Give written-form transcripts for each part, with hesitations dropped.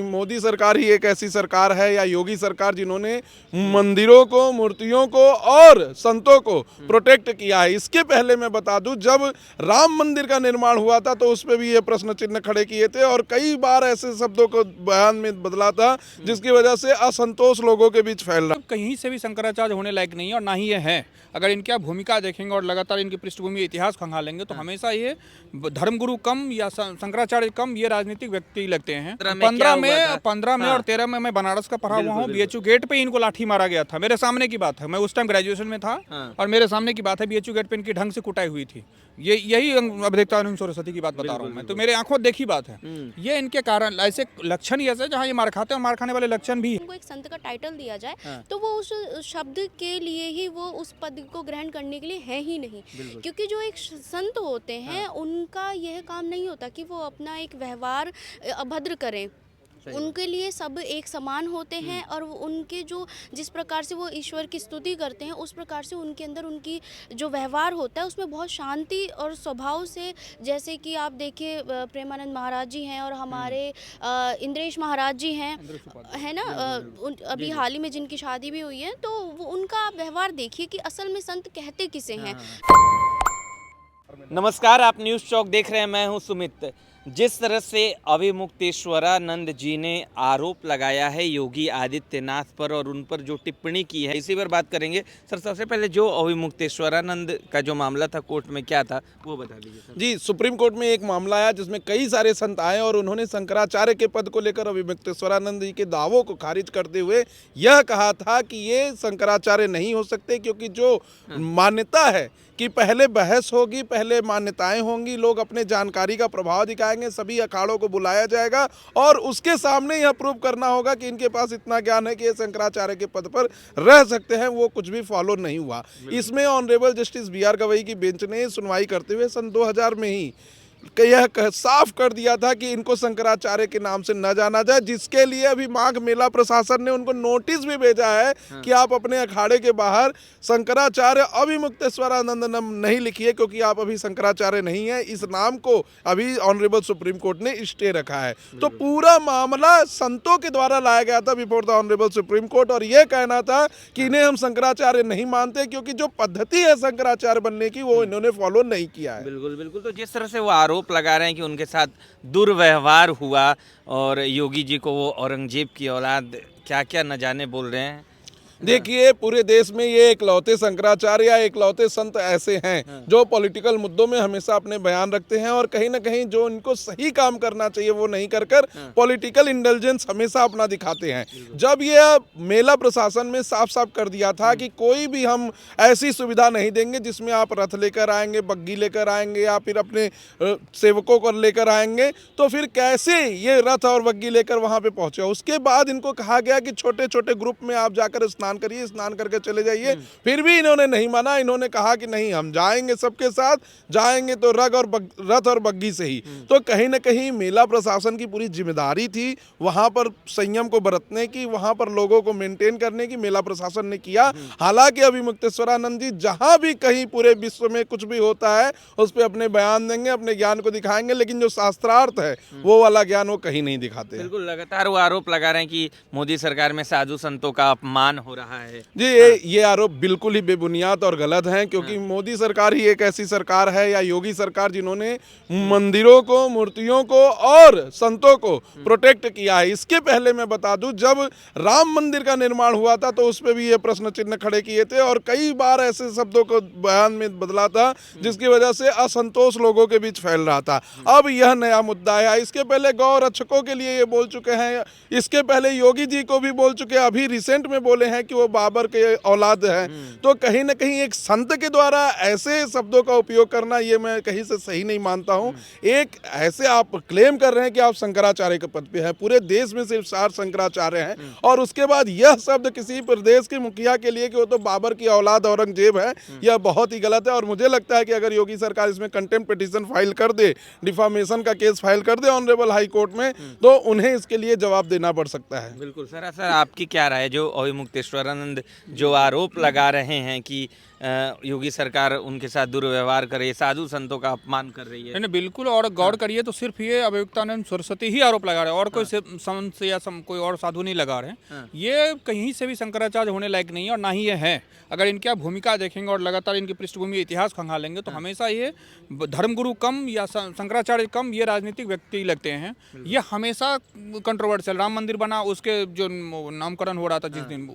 मोदी सरकार ही एक ऐसी सरकार है या योगी सरकार जिन्होंने मंदिरों को, मूर्तियों को और संतों को प्रोटेक्ट किया है। इसके पहले मैं बता दूं, जब राम मंदिर का निर्माण हुआ था तो उस पर भी ये प्रश्न चिन्ह खड़े किए थे और कई बार ऐसे शब्दों को बयान में बदला था जिसकी वजह से असंतोष लोगों के बीच फैल रहा। कहीं से भी शंकराचार्य होने लायक नहीं है और ना ही ये है। अगर इनकी आप भूमिका देखेंगे और लगातार इनकी पृष्ठभूमि इतिहास खंगालेंगे तो हमेशा ये धर्मगुरु कम या शंकराचार्य कम ये राजनीतिक व्यक्ति लगते हैं। 15 में और 13 में मैं बनारस का पढ़ा हुआ हूँ। बीएचयू गेट पे इनको लाठी मारा गया था। मेरे सामने की बात है, मैं उस टाइम ग्रेजुएशन में था और मेरे सामने की बात है, बीएचयू गेट पे इनकी ढंग से कुटाई हुई थी। यही अभिदेवतानंद सरस्वती की बात बता रहा हूँ मैं, तो मेरे आंखों देखी बात है। ये इनके कारण ऐसे लक्षण ही ऐसे जहाँ ये मार खाते हैं, मार खाने वाले लक्षण भी। उनको एक संत का टाइटल दिया जाए तो वो उस शब्द के लिए ही, वो उस पद को ग्रहण करने के लिए है ही नहीं। क्योंकि जो एक संत होते हैं उनका यह काम नहीं होता कि वो अपना एक व्यवहार अभद्र करें। उनके लिए सब एक समान होते हैं और उनके जो जिस प्रकार से वो ईश्वर की स्तुति करते हैं उस प्रकार से उनके अंदर उनकी जो व्यवहार होता है उसमें बहुत शांति और स्वभाव से, जैसे कि आप देखिए प्रेमानंद महाराज जी हैं और हमारे इंद्रेश महाराज जी हैं, है ना, अभी हाल ही में जिनकी शादी भी हुई है, तो उनका व्यवहार देखिए कि असल में संत कहते किसे हैं। नमस्कार, आप न्यूज़ चौक देख रहे हैं। मैं हूं सुमित। जिस तरह से अभिमुक्तेश्वरानंद जी ने आरोप लगाया है योगी आदित्यनाथ पर और उन पर जो टिप्पणी की है, इसी पर बात करेंगे। सर, सबसे पहले जो अभिमुक्तेश्वरानंद का जो मामला था कोर्ट में, क्या था वो बता दीजिए सर। जी, सुप्रीम कोर्ट में एक मामला आया जिसमें कई सारे संत आए और उन्होंने शंकराचार्य के पद को लेकर अभिमुक्तेश्वरानंद जी के दावों को खारिज करते हुए यह कहा था कि ये शंकराचार्य नहीं हो सकते, क्योंकि जो मान्यता है कि पहले बहस होगी, पहले मान्यताएं होंगी, लोग अपने जानकारी का प्रभाव दिखाएंगे, सभी अखाड़ों को बुलाया जाएगा और उसके सामने यह प्रूव करना होगा कि इनके पास इतना ज्ञान है कि ये शंकराचार्य के पद पर रह सकते हैं। वो कुछ भी फॉलो नहीं हुआ। इसमें ऑनरेबल जस्टिस BR गवई की बेंच ने सुनवाई करते हुए सन 2000 में ही यह साफ कर दिया था कि इनको शंकराचार्य के नाम से न जाना जाए, जिसके लिए अभी माघ मेला प्रशासन ने उनको नोटिस भी भेजा है कि आप अपने अखाड़े के बाहर शंकराचार्य अभिमुक्तेश्वरानंद नहीं लिखिए, क्योंकि आप अभी शंकराचार्य नहीं है। इस नाम को अभी ऑनरेबल सुप्रीम कोर्ट ने स्टे रखा है। तो पूरा मामला संतों के द्वारा लाया गया था before the honourable supreme court और यह कहना था कि इन्हें हम शंकराचार्य नहीं मानते, क्योंकि जो पद्धति है शंकराचार्य बनने की वो इन्होंने फॉलो नहीं किया है। बिल्कुल बिल्कुल। तो जिस तरह से वो आरोप लगा रहे हैं कि उनके साथ दुर्व्यवहार हुआ और योगी जी को वो औरंगजेब की औलाद क्या क्या न जाने बोल रहे हैं। देखिए, पूरे देश में ये इकलौते शंकराचार्य या इकलौते संत ऐसे हैं जो पॉलिटिकल मुद्दों में हमेशा अपने बयान रखते हैं और कहीं ना कहीं जो इनको सही काम करना चाहिए वो नहीं कर पॉलिटिकल इंटेलिजेंस हमेशा अपना दिखाते हैं। जब ये मेला प्रशासन में साफ साफ कर दिया था कि कोई भी हम ऐसी सुविधा नहीं देंगे जिसमें आप रथ लेकर आएंगे, बग्गी लेकर आएंगे या फिर अपने सेवकों को लेकर आएंगे, तो फिर कैसे ये रथ और बग्गी लेकर वहां पे पहुंचे। उसके बाद इनको कहा गया कि छोटे छोटे ग्रुप में आप जाकर स्नान करिए, स्नान करके चले जाइए। फिर भी इन्होंने नहीं माना। इन्होंने कहा कि नहीं, हम जाएंगे, सबके साथ जाएंगे तो रथ और बग्गी से ही। तो कहीं ना कहीं मेला प्रशासन की पूरी जिम्मेदारी थी वहां पर संयम को बरतने की, वहां पर लोगों को मेंटेन करने की। मेला प्रशासन ने किया। हालांकि अभिमुक्तेश्वरानंद जी जहां भी कहीं पूरे विश्व में कुछ भी होता है उस पर अपने बयान देंगे, अपने ज्ञान को दिखाएंगे, लेकिन जो शास्त्रार्थ है वो वाला ज्ञान वो कहीं नहीं दिखाते। बिल्कुल, लगातार वो आरोप लगा रहे हैं कि मोदी सरकार में साधु संतों का अपमान हो रहा है। जी, ये आरोप बिल्कुल ही बेबुनियाद और गलत हैं, क्योंकि मोदी सरकार ही एक ऐसी सरकार है या योगी सरकार जिन्होंने मंदिरों को, मूर्तियों को और संतों को प्रोटेक्ट किया है। इसके पहले मैं बता दूं, जब राम मंदिर का निर्माण हुआ था तो उस पर भी ये प्रश्न चिन्ह खड़े किए थे और कई बार ऐसे शब्दों को बयान में बदला था जिसकी वजह से असंतोष लोगों के बीच फैल रहा था। अब यह नया मुद्दा है। इसके पहले गौ रक्षकों के लिए ये बोल चुके हैं, इसके पहले योगी जी को भी बोल चुके हैं, अभी रिसेंट में बोले हैं कि वो बाबर के औलाद है। तो कहीं ना कहीं एक संत के द्वारा ऐसे शब्दों का उपयोग करना ये मैं कहीं से सही नहीं मानता हूं। एक ऐसे आप क्लेम कर रहे हैं कि आप शंकराचार्य के पद पे हैं, पूरे देश में सिर्फ 4 शंकराचार्य हैं और उसके बाद यह शब्द किसी प्रदेश के मुखिया के लिए कि वो तो बाबर की औलाद औरंगजेब है, यह बहुत ही गलत है। और मुझे लगता है कि अगर योगी सरकार इसमें कंटेम्प्ट पिटीशन फाइल कर दे, डिफामेशन का केस फाइल कर दे ऑनरेबल हाई कोर्ट में, तो उन्हें इसके लिए जवाब देना पड़ सकता है। बिल्कुल सर। आपकी क्या राय, जो अभिमुक्तेश्वरानंद जो आरोप लगा रहे हैं कि योगी सरकार उनके साथ दुर्व्यवहार कर रही है, साधु संतों का अपमान कर रही है। नहीं बिल्कुल, और गौर करिए तो सिर्फ ये अवयुक्तानंद सरस्वती ही आरोप लगा रहे हैं और कोई संत या कोई और साधु नहीं लगा रहे हैं। ये कहीं से भी शंकराचार्य होने लायक नहीं है और ना ही ये है। अगर इनकी आप भूमिका देखेंगे और लगातार इनकी पृष्ठभूमि इतिहास खंगालेंगे तो हमेशा ये धर्मगुरु कम या शंकराचार्य कम ये राजनीतिक व्यक्ति लगते हैं। ये हमेशा कंट्रोवर्शियल, राम मंदिर बना उसके जो नामकरण हो रहा था जिस दिन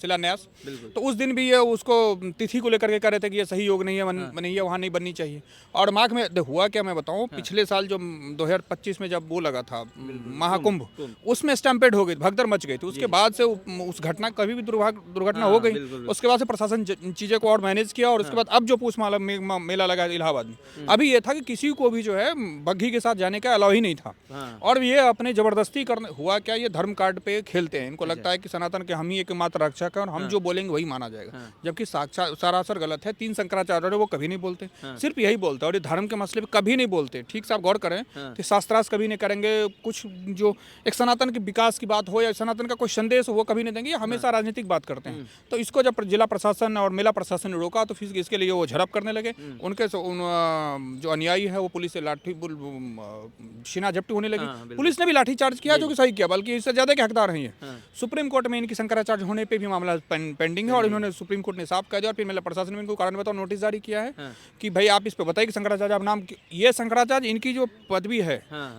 शिलान्यास, तो उस दिन भी ये उसको तिथि को लेकर के कह रहे थे कि ये सही योग नहीं है, नहीं है, वहाँ नहीं बननी चाहिए। और माघ में हुआ क्या मैं बताऊँ, पिछले साल जो 2025 में जब वो लगा था महाकुंभ, उसमें स्टैम्पेड हो गई, भगदड़ मच गई थी। उसके बाद से उस घटना कभी भी दुर्घटना हो गई, उसके बाद से प्रशासन चीजें को और मैनेज किया। और उसके बाद अब जो पूछ मेला लगा इलाहाबाद में, अभी ये था कि किसी को भी जो है बग्घी के साथ जाने का अलाउ ही नहीं था। और ये अपने जबरदस्ती करने, हुआ क्या, ये धर्म कार्ड पे खेलते हैं। इनको लगता है कि सनातन के हम ही एकमात्र रक्षक है और हम जो बोलेंगे वही माना जाएगा, जबकि सरासर गलत है। 3 शंकराचार्य वो कभी नहीं बोलते, सिर्फ यही बोलते हैं। और ये धर्म के मसले पे कभी नहीं बोलते। ठीक से आप गौर करें तो शास्त्रार्थ कभी नहीं करेंगे, कुछ जो एक सनातन के विकास की बात हो या सनातन का कोई संदेश हो वो कभी नहीं देंगे। ये हमेशा राजनीतिक बात करते हैं। तो इसको जब जिला प्रशासन और मेला प्रशासन ने रोका तो फिर इसके लिए वो झड़प करने लगे। उनके जो अनुयायी है वो पुलिस से लाठी सीना झपटी होने लगी। पुलिस ने भी लाठी चार्ज किया, जो कि सही किया, बल्कि इससे ज्यादा के हकदार हैं ये। सुप्रीम कोर्ट में इनकी शंकराचार्य होने पे भी मामला पेंडिंग है और इन्होंने सुप्रीम कोर्ट ने साफ कह दिया। और फिर मेला प्रशासन ने इनको कारण बताओ नोटिस जारी किया है कि भाई आप इस पे बताइए कि शंकराचार्य आप नाम, ये शंकराचार्य इनकी जो पदवी है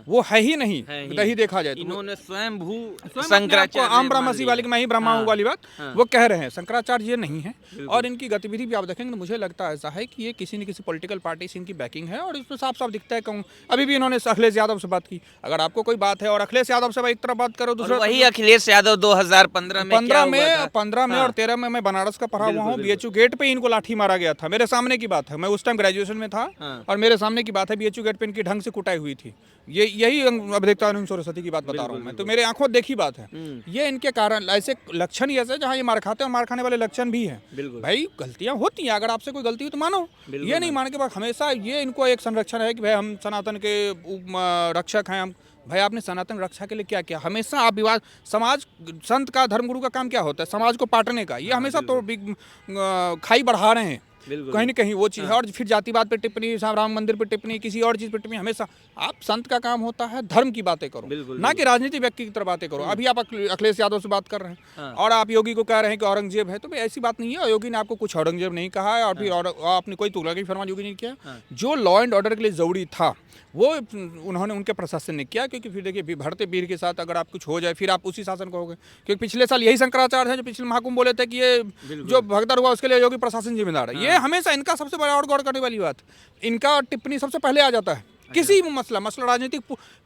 वो है ही नहीं, नहीं देखा जाए तो इन्होंने स्वयं भू शंकराचार्य आम ब्रह्मसी वाली मैं ही ब्रह्मा हूँ वाली बात वो कह रहे हैं। शंकराचार्य ये नहीं है। और इनकी गतिविधि भी आप देखेंगे तो मुझे लगता है ऐसा है कि ये किसी न किसी पॉलिटिकल पार्टी से इनकी बैकिंग है और इसमें साफ साफ दिखता है। कहूँ अभी भी इन्होंने अखिलेश यादव से बात की। अगर आपको कोई बात है और अखिलेश यादव से एक तरफ बात करो, दूसरा वही अखिलेश यादव 2015 में 15 में और 13 में मैं बनारस का पढ़ा हुआ हूँ। बीएचयू गेट पे इनको लाठी मारा गया था, मेरे सामने की बात है। मैं उस टाइम ग्रेजुएशन में था और मेरे सामने की बात है। बीएचयू गेट पे इनकी ढंग से कुटाई हुई थी। यही अवधेक्तानंद सरस्वती की बात बता रहा हूँ मैं, तो मेरे आंखों देखी बात है। ये इनके कारण ऐसे लक्षण ही ऐसे जहाँ ये मार खाते हैं और मार खाने वाले लक्षण भी हैं। भाई गलतियां होती हैं, अगर आपसे कोई गलती हो तो मानो, ये नहीं मान के बाद हमेशा ये इनको एक संरक्षण है कि भाई हम सनातन के रक्षक हैं। हम भाई आपने सनातन रक्षा के लिए क्या किया? हमेशा आप विवाद, समाज, संत का, धर्मगुरु का काम क्या होता है? समाज को बांटने का। ये हमेशा तो खाई बढ़ा रहे हैं कहीं न कहीं वो चीज़ है। और फिर जातिवाद पे टिप्पणी, राम मंदिर पे टिप्पणी, किसी और चीज़ पे टिप्पणी। हमेशा आप संत का काम होता है धर्म की बातें करो, ना कि राजनीतिक व्यक्ति की तरह बातें करो। अभी आप अखिलेश यादव से बात कर रहे हैं और आप योगी को कह रहे हैं कि औरंगजेब है, तो भाई ऐसी बात नहीं है। योगी ने आपको कुछ औरंगजेब नहीं कहा है और फिर आपने कोई तुगलकी फरमान योगी नहीं किया। जो लॉ एंड ऑर्डर के लिए जरूरी था वो उन्होंने, उनके प्रशासन ने किया। क्योंकि फिर देखिए भरते वीर के साथ अगर आप कुछ हो जाए फिर आप उसी शासन को होगे। क्योंकि पिछले साल यही शंकराचार्य हैं जो पिछले महाकुंभ बोले थे कि ये जो भगदड़ हुआ उसके लिए योगी प्रशासन जिम्मेदार है। ये हमेशा इनका सबसे बड़ा और गौर करने वाली बात, इनका टिप्पणी सबसे पहले आ जाता है किसी मसला राजनीतिक,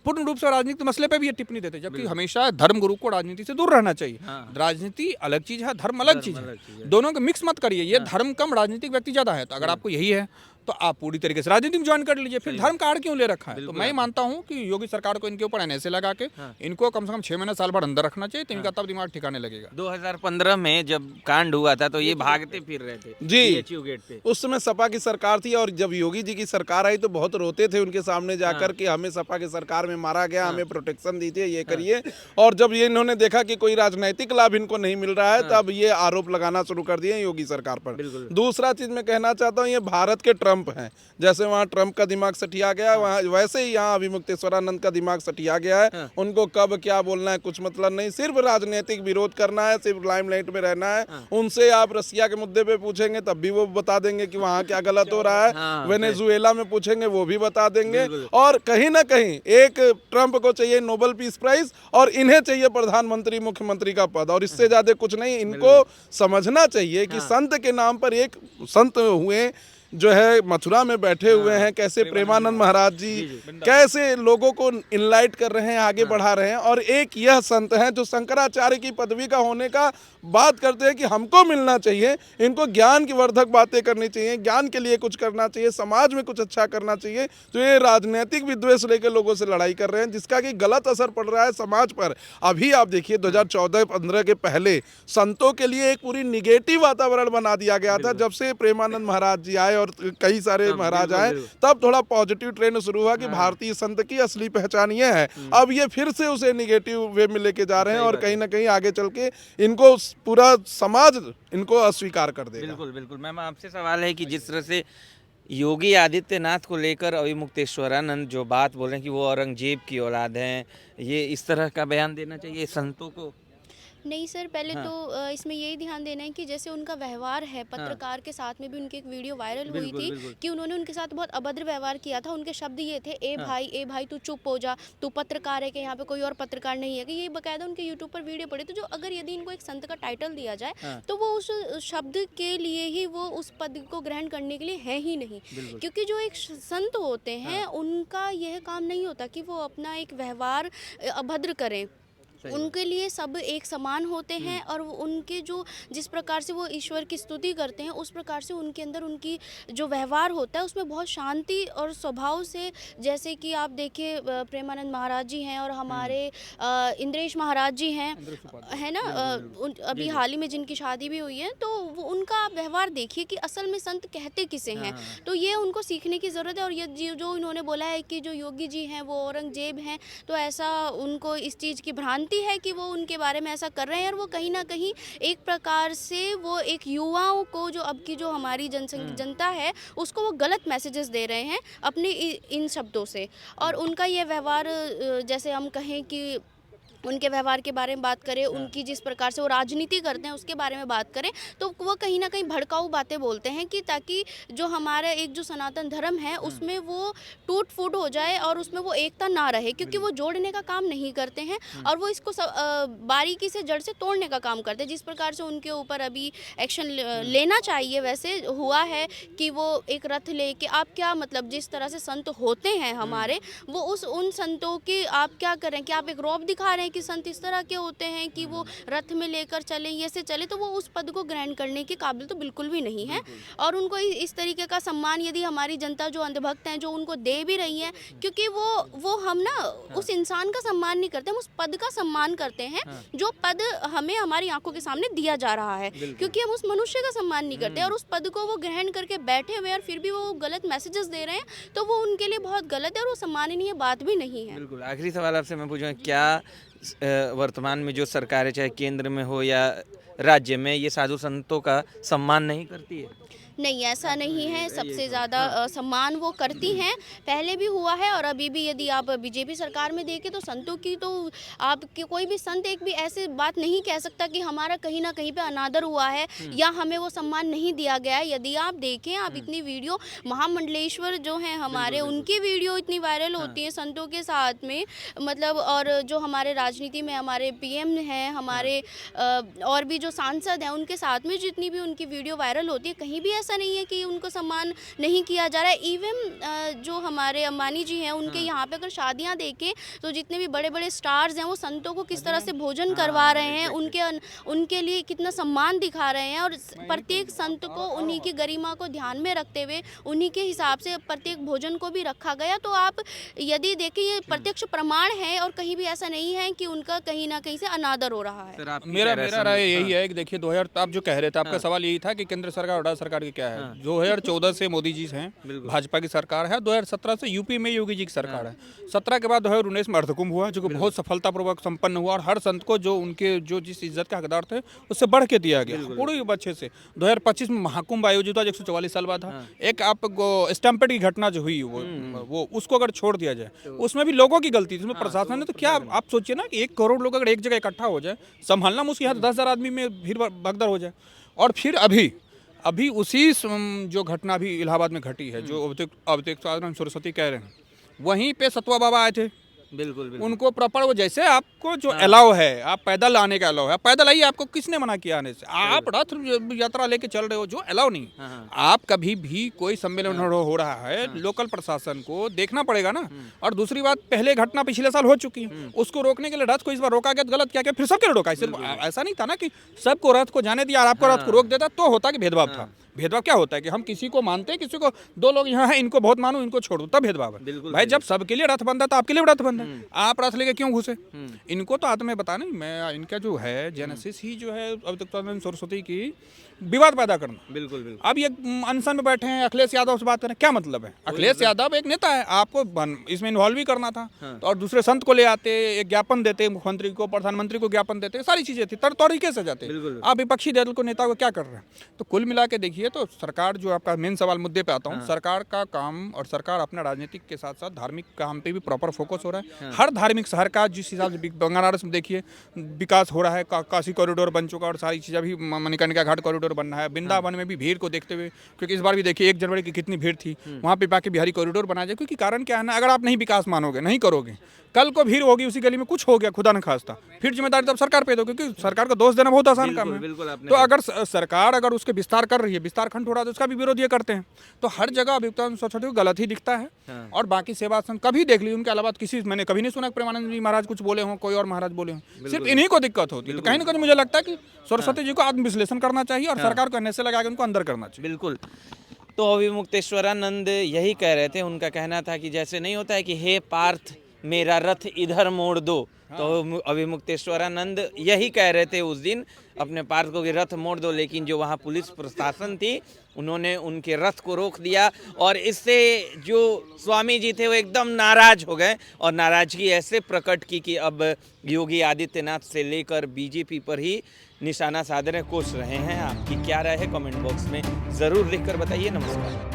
पूर्ण रूप से राजनीतिक मसले पे भी ये टिप्पणी देते हैं। जबकि हमेशा धर्मगुरु को राजनीति से दूर रहना चाहिए। राजनीति अलग चीज है, धर्म अलग चीज है। दोनों को मिक्स मत करिए। ये धर्म कम, राजनीतिक व्यक्ति ज्यादा है। तो अगर आपको यही है तो आप पूरी तरीके से राजनीति में ज्वाइन कर लीजिए। फिर धर्म कार्ड क्यों ले रखा है? तो मैं मानता हूं कि योगी सरकार को इनके ऊपर एनएसए लगा के इनको कम से कम 6 महीने साल भर अंदर रखना चाहिए, तो इनका तब दिमाग ठिकाने लगेगा। 2015 में जब कांड हुआ था तो ये भागते फिर रहे थे जी बीएचयू गेट पे। उस समय सपा की सरकार थी और जब योगी जी की सरकार आई तो बहुत रोते थे उनके सामने जाकर कि हमें सपा की सरकार में मारा गया, हमें प्रोटेक्शन दीजिए, ये करिए। और जब ये इन्होंने देखा कि कोई राजनैतिक लाभ इनको नहीं मिल रहा है तब ये आरोप लगाना शुरू कर दिए योगी सरकार पर। दूसरा चीज मैं कहना चाहता हूँ, ये भारत के ट्रंप हैं। जैसे वहाँ ट्रंप का दिमाग सटिया गया, वहाँ वैसे ही यहाँ अभिमुक्तेश्वरानंद का दिमाग सटिया गया है। उनको कब क्या बोलना है कुछ मतलब नहीं, सिर्फ राजनीतिक विरोध करना है, सिर्फ लाइमलाइट में रहना है। उनसे आप रसिया के मुद्दे पे पूछेंगे तब भी वो बता देंगे कि वहाँ क्या गलत हो रहा है। वेनेजुएला में पूछेंगे वो भी बता देंगे। और कहीं ना कहीं एक ट्रंप को चाहिए नोबेल पीस प्राइज और इन्हें चाहिए प्रधानमंत्री, मुख्यमंत्री का पद, और इससे ज्यादा कुछ नहीं। इनको समझना चाहिए कि संत के नाम पर एक संत हुए जो है मथुरा में बैठे हुए हैं, कैसे प्रेमानंद महाराज जी कैसे लोगों को इनलाइट कर रहे हैं, आगे बढ़ा रहे हैं। और एक यह संत हैं जो शंकराचार्य की पदवी का होने का बात करते हैं कि हमको मिलना चाहिए। इनको ज्ञान की वर्धक बातें करनी चाहिए, ज्ञान के लिए कुछ करना चाहिए, समाज में कुछ अच्छा करना चाहिए। तो ये राजनीतिक विद्वेष लेकर लोगों से लड़ाई कर रहे हैं जिसका कि गलत असर पड़ रहा है समाज पर। अभी आप देखिए 2014-15 के पहले संतों के लिए एक पूरी निगेटिव वातावरण बना दिया गया था। जब से प्रेमानंद महाराज जी आए और कई सारे महाराज आए, तब थोड़ा पॉजिटिव ट्रेंड शुरू हुआ कि भारतीय संत की असली पहचान ये है। अब ये फिर से उसे निगेटिव वे में लेके जा रहे हैं और कहीं ना कहीं आगे चल के इनको पूरा समाज इनको अस्वीकार कर देगा। बिल्कुल बिल्कुल। मैम आपसे सवाल है कि जिस तरह से योगी आदित्यनाथ को लेकर अविमुक्तेश्वरानंद जो बात बोल रहे हैं कि वो औरंगजेब की औलाद हैं, ये इस तरह का बयान देना चाहिए संतों को? नहीं सर, पहले तो इसमें यही ध्यान देना है कि जैसे उनका व्यवहार है पत्रकार के साथ में भी उनकी एक वीडियो वायरल हुई थी कि उन्होंने उनके साथ बहुत अभद्र व्यवहार किया था। उनके शब्द ये थे, ए भाई तू चुप हो जा, तू पत्रकार है कि यहाँ पे कोई और पत्रकार नहीं है, कि ये बकायदा उनके यूट्यूब पर वीडियो पड़ी। तो जो अगर यदि इनको एक संत का टाइटल दिया जाए तो वो उस शब्द के लिए ही वो उस पद को ग्रहण करने के लिए है ही नहीं, क्योंकि जो एक संत होते हैं उनका यह काम नहीं होता कि वो अपना एक व्यवहार अभद्र करें। उनके लिए सब एक समान होते हैं और उनके जो जिस प्रकार से वो ईश्वर की स्तुति करते हैं उस प्रकार से उनके अंदर उनकी जो व्यवहार होता है उसमें बहुत शांति और स्वभाव से, जैसे कि आप देखिए प्रेमानंद महाराज जी हैं और हमारे इंद्रेश महाराज जी हैं, है ना, अभी हाल ही में जिनकी शादी भी हुई है, तो वो उनका व्यवहार देखिए कि असल में संत कहते किसे हैं। तो ये उनको सीखने की ज़रूरत है। और ये जो इन्होंने बोला है कि जो योगी जी हैं वो औरंगजेब हैं, तो ऐसा उनको इस चीज़ की भ्रांति है कि वो उनके बारे में ऐसा कर रहे हैं और वो कहीं ना कहीं एक प्रकार से वो एक युवाओं को, जो अब की जो हमारी जनता है, उसको वो गलत मैसेजेस दे रहे हैं अपने इन शब्दों से। और उनका ये व्यवहार, जैसे हम कहें कि उनके व्यवहार के बारे में बात करें, उनकी जिस प्रकार से वो राजनीति करते हैं उसके बारे में बात करें, तो वो कहीं ना कहीं भड़काऊ बातें बोलते हैं कि ताकि जो हमारा एक जो सनातन धर्म है उसमें वो टूट फूट हो जाए और उसमें वो एकता ना रहे, क्योंकि वो जोड़ने का काम नहीं करते हैं और वो इसको बारीकी से जड़ से तोड़ने का काम करते हैं। जिस प्रकार से उनके ऊपर अभी एक्शन लेना चाहिए वैसे हुआ है कि वो एक रथ लेके, आप क्या मतलब जिस तरह से संत होते हैं हमारे, वो उन संतों की आप क्या करें कि आप एक रौब दिखा रहे हैं कि संत इस तरह के होते हैं कि वो रथ में लेकर चले, ये से चले, तो वो उस पद को ग्रहण करने के काबिल तो बिल्कुल भी नहीं है। और उनको इस तरीके का सम्मान यदि हमारी जनता जो अंधभक्त हैं जो उनको दे भी रही है, क्योंकि वो हम ना उस इंसान का सम्मान नहीं करते, हम उस पद का सम्मान करते हैं जो पद हमें हमारी आंखों के सामने दिया जा रहा है, क्योंकि हम उस मनुष्य का सम्मान नहीं करते। और उस पद को वो ग्रहण करके बैठे हुए और फिर भी वो गलत मैसेजेस दे रहे हैं, तो वो उनके लिए बहुत गलत है और वो सम्माननीय बात भी नहीं है। बिल्कुल। आखिरी सवाल आपसे मैं पूछूंगा, क्या वर्तमान में जो सरकार है, चाहे केंद्र में हो या राज्य में, ये साधु संतों का सम्मान नहीं करती है? नहीं, ऐसा नहीं है। सबसे ज़्यादा सम्मान वो करती हैं, पहले भी हुआ है और अभी भी। यदि आप बीजेपी सरकार में देखें तो संतों की तो आपके कोई भी संत एक भी ऐसे बात नहीं कह सकता कि हमारा कहीं ना कहीं पे अनादर हुआ है या हमें वो सम्मान नहीं दिया गया है। यदि आप देखें, आप इतनी वीडियो महामंडलेश्वर जो हैं हमारे, उनकी वीडियो इतनी वायरल होती है संतों के साथ में, मतलब, और जो हमारे राजनीति में हमारे पीएम हैं, हमारे और भी जो सांसद हैं, उनके साथ में जितनी भी उनकी वीडियो वायरल होती है, कहीं भी ऐसा नहीं है कि उनको सम्मान नहीं किया जा रहा है। इवन जो हमारे अंबानी जी हैं, उनके यहाँ पे अगर शादियाँ देखें तो जितने भी बड़े बड़े स्टार्स हैं वो संतों को किस तरह से भोजन करवा रहे हैं, उनके लिए कितना सम्मान दिखा रहे हैं। और प्रत्येक संत को उन्हीं की गरिमा को ध्यान में रखते हुए उन्हीं के हिसाब से प्रत्येक भोजन को भी रखा गया। तो आप यदि देखें, ये प्रत्यक्ष प्रमाण है और कहीं भी ऐसा नहीं है कि उनका कहीं ना कहीं से अनादर हो रहा है। मेरा राय यही है कि देखिए 2000 आप जो कह रहे थे, आपका सवाल यही था कि केंद्र सरकार और राज्य सरकार की क्या है। 2014 से मोदी जी हैं, भाजपा की सरकार है। 2017 से यूपी में योगी जी की सरकार है। 17 के बाद 2019 में अर्धकुंभ हुआ, जो कि बहुत सफलतापूर्वक संपन्न हुआ और हर संत को जो उनके जो जिस इज्जत के हकदार थे उससे बढ़ के दिया गया पूरे अच्छे से। 2025 में महाकुंभ आयोजित हुआ, 144 साल बाद था। एक आपको स्टैम्पेड की घटना जो हुई वो उसको अगर छोड़ दिया जाए, उसमें भी लोगों की गलती थी, उसमें प्रशासन ने। तो क्या आप सोचिए ना कि 1 करोड़ लोग अगर एक जगह इकट्ठा हो जाए, संभालना मुश्किल है, 10,000 आदमी में भीड़ भगदड़ हो जाए। और फिर अभी उसी जो घटना भी इलाहाबाद में घटी है, जो अवैतनिक सरस्वती कह रहे हैं, वहीं पे सतवा बाबा आए थे। बिल्कुल। उनको प्रॉपर वो, जैसे आपको जो अलाउ है, आप पैदल आने का अलाउ है, पैदल आइए, आपको किसने मना किया आने से? आप रथ यात्रा लेके चल रहे हो, जो अलाउ नहीं। आप कभी भी कोई सम्मेलन हो रहा है, लोकल प्रशासन को देखना पड़ेगा ना। और दूसरी बात, पहले घटना पिछले साल हो चुकी है, उसको रोकने के लिए रथ को इस बार रोका गया, गलत क्या, फिर सबके लिए रोका। सिर्फ ऐसा नहीं था ना कि सबको रथ को जाने दिया और आपको रथ को रोक देता, तो होता कि भेदभाव था। भेदभाव क्या होता है कि हम किसी को मानते हैं, किसी को 2 लोग यहाँ हैं, इनको बहुत मानो, इनको छोड़ दो, तब भेदभाव है। भाई जब सबके लिए रथ बंधा तो आपके लिए रथ बंधा। आप रथ लेके क्यों घुसे? इनको तो आत्म में बता नहीं, मैं इनका जो है जेनेसिस ही जो है अब तक तो सरस्वती की विवाद पैदा करना। बिल्कुल बिल्कुल। अब ये अनशन में बैठे हैं, अखिलेश यादव से बात करें, क्या मतलब है? अखिलेश यादव एक नेता है, आपको इसमें इन्वॉल्व भी करना था। तो और दूसरे संत को ले आते, एक ज्ञापन देते, मुख्यमंत्री को, प्रधानमंत्री को ज्ञापन देते, सारी चीजें थी, तरीके से जाते। आप विपक्षी दल को, नेता को क्या कर रहे हैं? तो कुल मिला के देखिए तो सरकार, जो आपका मेन सवाल मुद्दे पे आता हूँ, सरकार का काम और सरकार अपना राजनीतिक के साथ साथ धार्मिक काम पे भी प्रॉपर फोकस हो रहा है। हर धार्मिक शहर का जिस हिसाब से बनारस में देखिए विकास हो रहा है, काशी कॉरिडोर बन चुका और सारी चीज़ें अभी मणिकर्णिका घाट कॉरिडोर बन रहा है। वृंदावन में भी भीड़ को देखते हुए, क्योंकि इस बार भी देखिए 1 जनवरी की कितनी भीड़ थी, वहाँ पे बाकी बिहारी कॉरिडोर बनाया जाए। क्योंकि कारण क्या है ना, अगर आप नहीं विकास मानोगे, नहीं करोगे, कल को भीड़ होगी उसी गली में, कुछ हो गया खुदा न खास्ता, फिर जिम्मेदारी तब सरकार पे दो, क्योंकि सरकार को दोष देना बहुत आसान काम है। तो अगर सरकार अगर उसके विस्तार कर रही है, विस्तार खंड हो रहा है, तो उसका भी विरोध ये करते हैं। तो हर जगह अभियुक्तानंद सरस्वती को गलत ही दिखता है। और बाकी सेवा आश्रम कभी देख ली, उनके अलावा किसी, मैंने कभी नहीं सुना प्रेमानंद जी महाराज कुछ बोले हों, कोई और महाराज बोले हों, सिर्फ इन्हीं को दिक्कत होती है। तो कहीं ना कहीं मुझे लगता है कि सरस्वती जी को आत्मविश्लेषण करना चाहिए और सरकार को ऐसे लगा के उनको अंदर करना चाहिए। बिल्कुल। तो अभिमुक्तेश्वरानंद यही कह रहे थे, उनका कहना था कि जैसे नहीं होता है कि हे पार्थ मेरा रथ इधर मोड़ दो, तो अभिमुक्तेश्वरानंद यही कह रहे थे उस दिन अपने पार्थ को कि रथ मोड़ दो, लेकिन जो वहाँ पुलिस प्रशासन थी उन्होंने उनके रथ को रोक दिया और इससे जो स्वामी जी थे वो एकदम नाराज हो गए और नाराजगी ऐसे प्रकट की कि अब योगी आदित्यनाथ से लेकर बीजेपी पर ही निशाना साधने कोस रहे हैं। आपकी क्या राय है? कमेंट बॉक्स में ज़रूर लिखकर बताइए। नमस्कार।